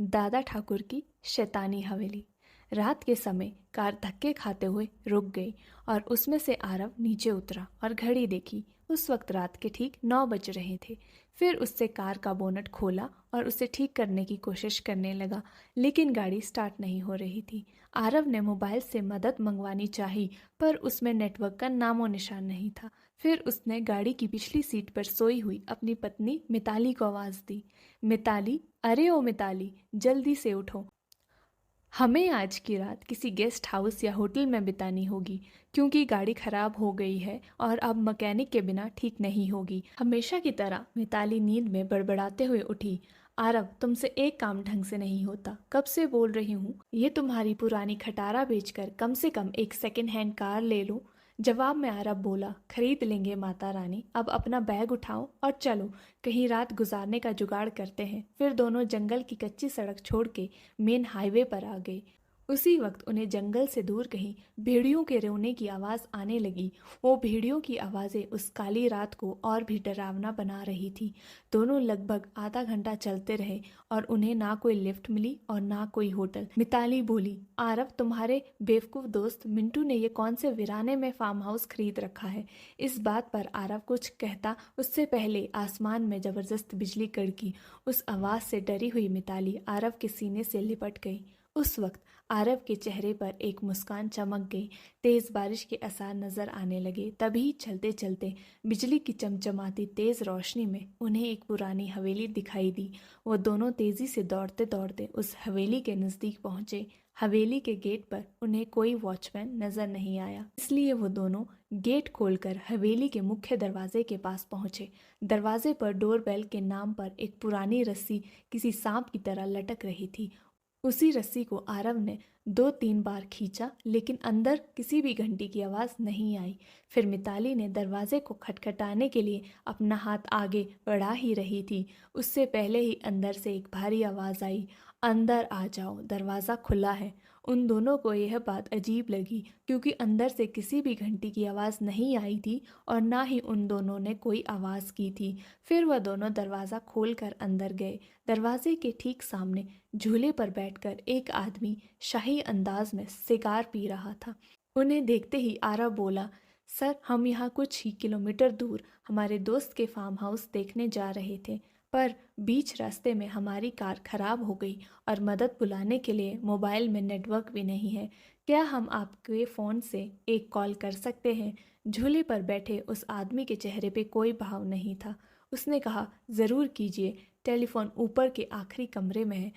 दादा ठाकुर की शैतानी हवेली। रात के समय कार धक्के खाते हुए रुक गई और उसमें से आरव नीचे उतरा और घड़ी देखी। उस वक्त रात के ठीक 9 बज रहे थे। फिर उससे कार का बोनट खोला और उसे ठीक करने की कोशिश करने लगा, लेकिन गाड़ी स्टार्ट नहीं हो रही थी। आरव ने मोबाइल से मदद मंगवानी चाही, पर उसमें नेटवर्क का नामो निशान नहीं था। फिर उसने गाड़ी की पिछली सीट पर सोई हुई अपनी पत्नी मिताली को आवाज दी। मिताली, अरे ओ मिताली, जल्दी से उठो। हमें आज की रात किसी गेस्ट हाउस या होटल में बितानी होगी, क्योंकि गाड़ी खराब हो गई है और अब मैकेनिक के बिना ठीक नहीं होगी। हमेशा की तरह मिताली नींद में बड़बड़ाते हुए उठी। आरव, तुमसे एक काम ढंग से नहीं होता। कब से बोल रही हूँ ये तुम्हारी पुरानी खटारा बेचकर कम से कम एक सेकंड हैंड कार ले लो। जवाब में आरव बोला, खरीद लेंगे माता रानी, अब अपना बैग उठाओ और चलो, कहीं रात गुजारने का जुगाड़ करते हैं। फिर दोनों जंगल की कच्ची सड़क छोड़ के मेन हाईवे पर आ गए। उसी वक्त उन्हें जंगल से दूर कहीं भेड़ियों के रोने की आवाज आने लगी। वो भेड़ियों की आवाजें उस काली रात को और भी डरावना बना रही थी। दोनों लगभग आधा घंटा चलते रहे और उन्हें ना कोई लिफ्ट मिली और ना कोई होटल। मिताली बोली, आरव, तुम्हारे बेवकूफ दोस्त मिंटू ने ये कौन से वीराने में फार्म हाउस खरीद रखा है। इस बात पर आरव कुछ कहता उससे पहले आसमान में जबरदस्त बिजली कड़की। उस आवाज से डरी हुई मिताली आरव के सीने से लिपट गई। उस वक्त आरव के चेहरे पर एक मुस्कान चमक गई। तेज बारिश के आसार नजर आने लगे। तभी चलते चलते बिजली की चमचमाती तेज रोशनी में उन्हें एक पुरानी हवेली दिखाई दी। वो दोनों तेजी से दौड़ते दौड़ते उस हवेली के नजदीक पहुंचे। हवेली के गेट पर उन्हें कोई वॉचमैन नजर नहीं आया, इसलिए वो दोनों गेट खोलकर हवेली के मुख्य दरवाजे के पास पहुंचे। दरवाजे पर डोरबेल के नाम पर एक पुरानी रस्सी किसी सांप की तरह लटक रही थी। उसी रस्सी को आरव ने 2-3 बार खींचा, लेकिन अंदर किसी भी घंटी की आवाज नहीं आई। फिर मिताली ने दरवाजे को खटखटाने के लिए अपना हाथ आगे बढ़ा ही रही थी, उससे पहले ही अंदर से एक भारी आवाज आई, अंदर आ जाओ, दरवाज़ा खुला है। उन दोनों को यह बात अजीब लगी, क्योंकि अंदर से किसी भी घंटी की आवाज़ नहीं आई थी और ना ही उन दोनों ने कोई आवाज़ की थी। फिर वह दोनों दरवाज़ा खोलकर अंदर गए। दरवाजे के ठीक सामने झूले पर बैठकर एक आदमी शाही अंदाज में सिगार पी रहा था। उन्हें देखते ही आरव बोला, सर, हम यहाँ कुछ ही किलोमीटर दूर हमारे दोस्त के फार्म हाउस देखने जा रहे थे, पर बीच रास्ते में हमारी कार खराब हो गई और मदद बुलाने के लिए मोबाइल में नेटवर्क भी नहीं है। क्या हम आपके फ़ोन से एक कॉल कर सकते हैं? झूले पर बैठे उस आदमी के चेहरे पे कोई भाव नहीं था। उसने कहा, ज़रूर कीजिए, टेलीफोन ऊपर के आखिरी कमरे में है।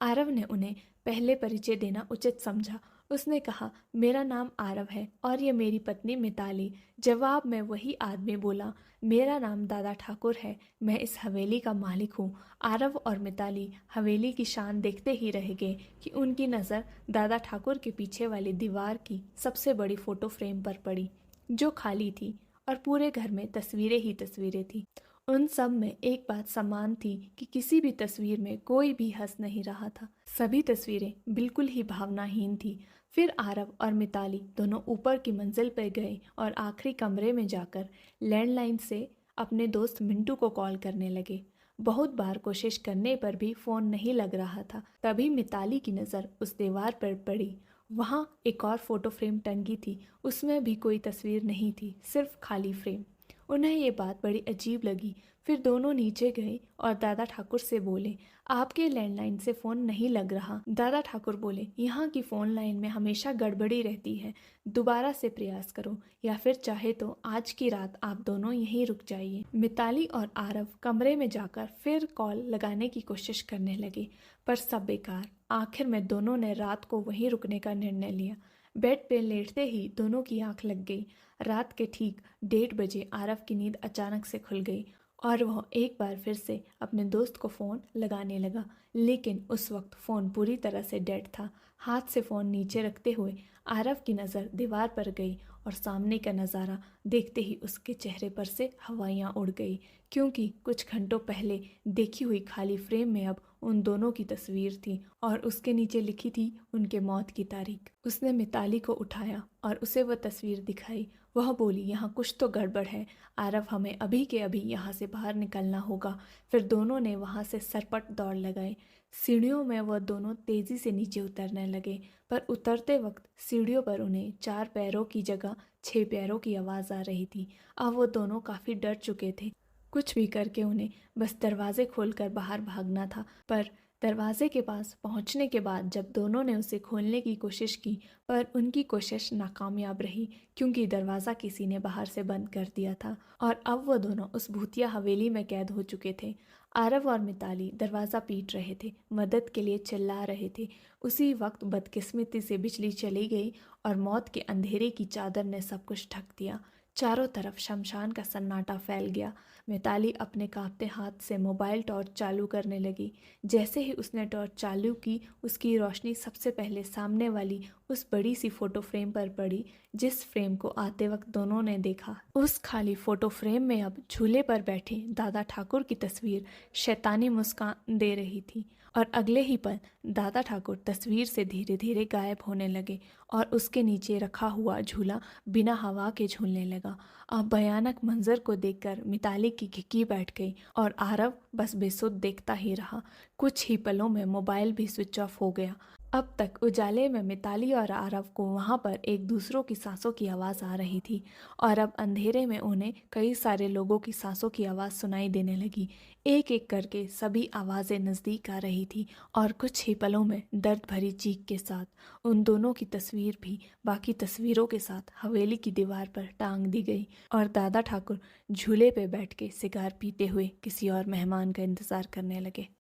आरव ने उन्हें पहले परिचय देना उचित समझा। उसने कहा, मेरा नाम आरव है और ये मेरी पत्नी मिताली। जवाब में वही आदमी बोला, मेरा नाम दादा ठाकुर है, मैं इस हवेली का मालिक हूँ। आरव और मिताली हवेली की शान देखते ही रह गए कि उनकी नज़र दादा ठाकुर के पीछे वाली दीवार की सबसे बड़ी फोटो फ्रेम पर पड़ी, जो खाली थी और पूरे घर में तस्वीरें ही तस्वीरें थी। उन सब में एक बात समान थी कि किसी भी तस्वीर में कोई भी हंस नहीं रहा था। सभी तस्वीरें बिल्कुल ही भावनाहीन थी। फिर आरव और मिताली दोनों ऊपर की मंजिल पर गए और आखिरी कमरे में जाकर लैंडलाइन से अपने दोस्त मिंटू को कॉल करने लगे। बहुत बार कोशिश करने पर भी फोन नहीं लग रहा था। तभी मिताली की नज़र उस दीवार पर पड़ी। वहाँ एक और फोटो फ्रेम टंगी थी, उसमें भी कोई तस्वीर नहीं थी, सिर्फ खाली फ्रेम। उन्हें ये बात बड़ी अजीब लगी। फिर दोनों नीचे गए और दादा ठाकुर से बोले, आपके लैंडलाइन से फ़ोन नहीं लग रहा। दादा ठाकुर बोले, यहाँ की फ़ोन लाइन में हमेशा गड़बड़ी रहती है, दोबारा से प्रयास करो, या फिर चाहे तो आज की रात आप दोनों यहीं रुक जाइए। मिताली और आरव कमरे में जाकर फिर कॉल लगाने की कोशिश करने लगे, पर सब बेकार। आखिर में दोनों ने रात को वहीं रुकने का निर्णय लिया। बेड पे लेटते ही दोनों की आंख लग गई। रात के ठीक 1:30 बजे आरव की नींद अचानक से खुल गई और वह एक बार फिर से अपने दोस्त को फ़ोन लगाने लगा, लेकिन उस वक्त फ़ोन पूरी तरह से डेड था। हाथ से फ़ोन नीचे रखते हुए आरव की नज़र दीवार पर गई और सामने का नज़ारा देखते ही उसके चेहरे पर से हवाइयाँ उड़ गई, क्योंकि कुछ घंटों पहले देखी हुई खाली फ्रेम में अब उन दोनों की तस्वीर थी और उसके नीचे लिखी थी उनके मौत की तारीख। उसने मिताली को उठाया और उसे वह तस्वीर दिखाई। वह बोली, यहाँ कुछ तो गड़बड़ है आरव, हमें अभी के अभी यहाँ से बाहर निकलना होगा। फिर दोनों ने वहाँ से सरपट दौड़ लगाई। सीढ़ियों में वह दोनों तेजी से नीचे उतरने लगे, पर उतरते वक्त सीढ़ियों पर उन्हें 4 पैरों की जगह 6 पैरों की आवाज़ आ रही थी। अब वो दोनों काफ़ी डर चुके थे। कुछ भी करके उन्हें बस दरवाजे खोलकर बाहर भागना था। पर दरवाजे के पास पहुंचने के बाद जब दोनों ने उसे खोलने की कोशिश की, पर उनकी कोशिश नाकामयाब रही, क्योंकि दरवाज़ा किसी ने बाहर से बंद कर दिया था और अब वो दोनों उस भूतिया हवेली में कैद हो चुके थे। आरव और मिताली दरवाज़ा पीट रहे थे, मदद के लिए चिल्ला रहे थे। उसी वक्त बदकिस्मती से बिजली चली गई और मौत के अंधेरे की चादर ने सब कुछ ढक दिया। चारों तरफ शमशान का सन्नाटा फैल गया। मिताली अपने कांपते हाथ से मोबाइल टॉर्च चालू करने लगी। जैसे ही उसने टॉर्च चालू की, उसकी रोशनी सबसे पहले सामने वाली उस बड़ी सी फोटो फ्रेम पर पड़ी, जिस फ्रेम को आते वक्त दोनों ने देखा। उस खाली फोटो फ्रेम में अब झूले पर बैठे दादा ठाकुर की तस्वीर शैतानी मुस्कान दे रही थी और अगले ही पल दादा ठाकुर तस्वीर से धीरे धीरे गायब होने लगे और उसके नीचे रखा हुआ झूला बिना हवा के झूलने लगा। अब भयानक मंजर को देखकर मिताली की घिकी बैठ गई और आरव बस बेसुध देखता ही रहा। कुछ ही पलों में मोबाइल भी स्विच ऑफ हो गया। अब तक उजाले में मिताली और आरव को वहाँ पर एक दूसरों की सांसों की आवाज़ आ रही थी और अब अंधेरे में उन्हें कई सारे लोगों की सांसों की आवाज़ सुनाई देने लगी। एक एक करके सभी आवाज़ें नज़दीक आ रही थी और कुछ ही पलों में दर्द भरी चीख के साथ उन दोनों की तस्वीर भी बाकी तस्वीरों के साथ हवेली की दीवार पर टांग दी गई और दादा ठाकुर झूले पे बैठ के सिगार पीते हुए किसी और मेहमान का इंतज़ार करने लगे।